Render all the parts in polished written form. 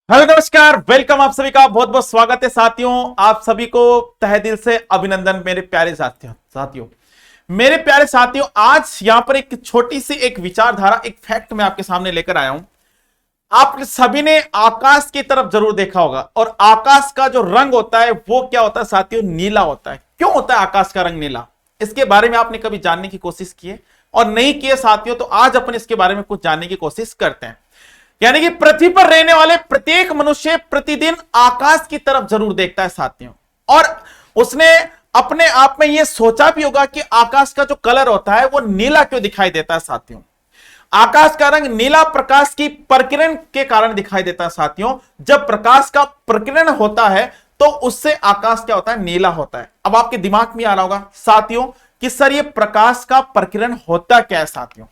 Hello नमस्कार, welcome. आप सभी का बहुत बहुत स्वागत है साथियों। आप सभी को तहे दिल से अभिनंदन मेरे प्यारे साथियों। मेरे प्यारे साथियों, आज यहां पर एक छोटी सी एक विचारधारा, एक फैक्ट मैं आपके सामने लेकर आया हूं। आप सभी ने आकाश की तरफ जरूर देखा होगा, और आकाश का जो रंग होता है वो क्या होता है साथियों? नीला होता है। क्यों होता है आकाश का रंग नीला? इसके बारे में आपने कभी जानने की कोशिश की है और नहीं की है साथियों? तो आज अपन इसके बारे में कुछ जानने की कोशिश करते हैं। यानी कि पृथ्वी पर रहने वाले प्रत्येक मनुष्य प्रतिदिन आकाश की तरफ जरूर देखता है साथियों, और उसने अपने आप में यह सोचा भी होगा कि आकाश का जो कलर होता है वो नीला क्यों दिखाई देता है साथियों। आकाश का रंग नीला प्रकाश की प्रकिरण के कारण दिखाई देता है साथियों। जब प्रकाश का प्रकिरण होता है तो उससे आकाश क्या होता है? नीला होता है। अब आपके दिमाग में आ रहा होगा साथियों कि सर ये प्रकाश का प्रकिरण होता क्या है साथियों?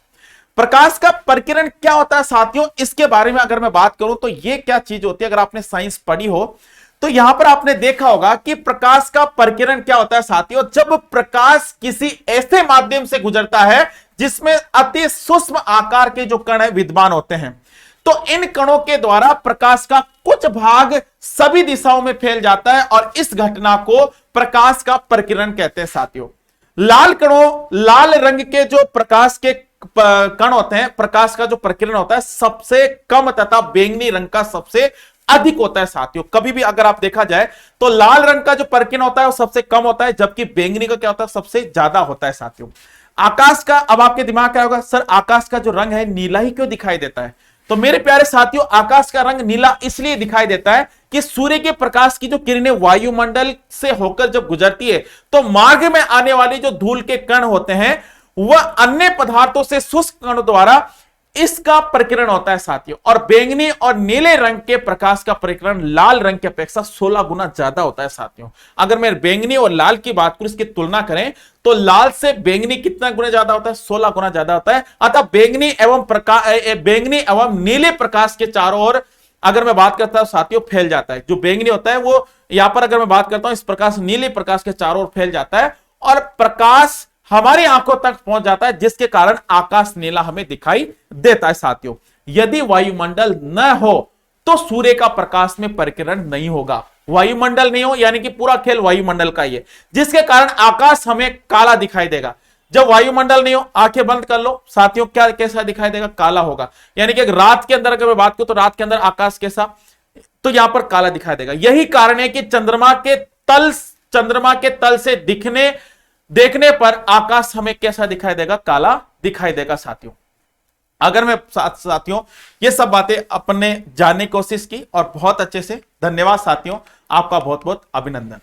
प्रकाश का प्रकिरण क्या होता है साथियों? इसके बारे में अगर मैं बात करूं तो ये क्या चीज होती है, अगर आपने साइंस पढ़ी हो तो यहां पर आपने देखा होगा कि प्रकाश का प्रकिरण क्या होता है साथियों। जब प्रकाश किसी ऐसे माध्यम से गुजरता है जिसमें अति सूक्ष्म आकार के जो कण विद्यमान होते हैं, तो इन कणों के द्वारा प्रकाश का कुछ भाग सभी दिशाओं में फैल जाता है, और इस घटना को प्रकाश का प्रकिरण कहते हैं साथियों। लाल रंग के जो प्रकाश के कण होते हैं, प्रकाश का जो प्रकिरण होता है सबसे कम तथा बैंगनी रंग का सबसे अधिक होता है साथियों। कभी भी अगर आप देखा जाए तो लाल रंग का जो प्रकिरण होता है वो सबसे कम होता है, जबकि बैंगनी का क्या होता है? सबसे ज्यादा होता है साथियों। आकाश का, अब आपके दिमाग क्या होगा, सर आकाश का जो रंग है नीला ही क्यों दिखाई देता है? तो मेरे प्यारे साथियों, आकाश का रंग नीला इसलिए दिखाई देता है कि सूर्य के प्रकाश की जो किरणें वायुमंडल से होकर जब गुजरती है तो मार्ग में आने वाली जो धूल के कण होते हैं वह अन्य पदार्थों से शुष्क कणों द्वारा इसका प्रकिरण होता है साथियों। और बैंगनी और नीले रंग के प्रकाश का प्रकिरण लाल रंग की अपेक्षा 16 गुना ज्यादा होता है साथियों। अगर मैं बैंगनी और लाल की बात करूं, इसकी तुलना करें तो लाल से बैंगनी कितना गुना ज्यादा होता है? 16 गुना ज्यादा होता है। अतः बैंगनी एवं नीले प्रकाश के चारों ओर अगर मैं बात करता हूं साथियों फैल जाता है। जो बैंगनी होता है वो यहां पर अगर मैं बात करता हूं इस प्रकाश नीले प्रकाश के चारों ओर फैल जाता है, और प्रकाश हमारी आंखों तक पहुंच जाता है, जिसके कारण आकाश नीला हमें दिखाई देता है साथियों। यदि वायुमंडल न हो तो सूर्य का प्रकाश में प्रकिरण नहीं होगा। वायुमंडल नहीं हो यानी कि पूरा खेल वायुमंडल का ही है, जिसके कारण आकाश हमें काला दिखाई देगा। जब वायुमंडल नहीं हो, आंखें बंद कर लो साथियों, क्या कैसा दिखाई देगा? काला होगा। यानी कि रात के अंदर अगर मैं बात करूं तो रात के अंदर आकाश कैसा? तो यहां पर काला दिखाई देगा। यही कारण है कि चंद्रमा के तल से देखने पर आकाश हमें कैसा दिखाई देगा? काला दिखाई देगा साथियों। अगर मैं साथियों ये सब बातें अपने जानने की कोशिश की और बहुत अच्छे से। धन्यवाद साथियों, आपका बहुत बहुत अभिनंदन।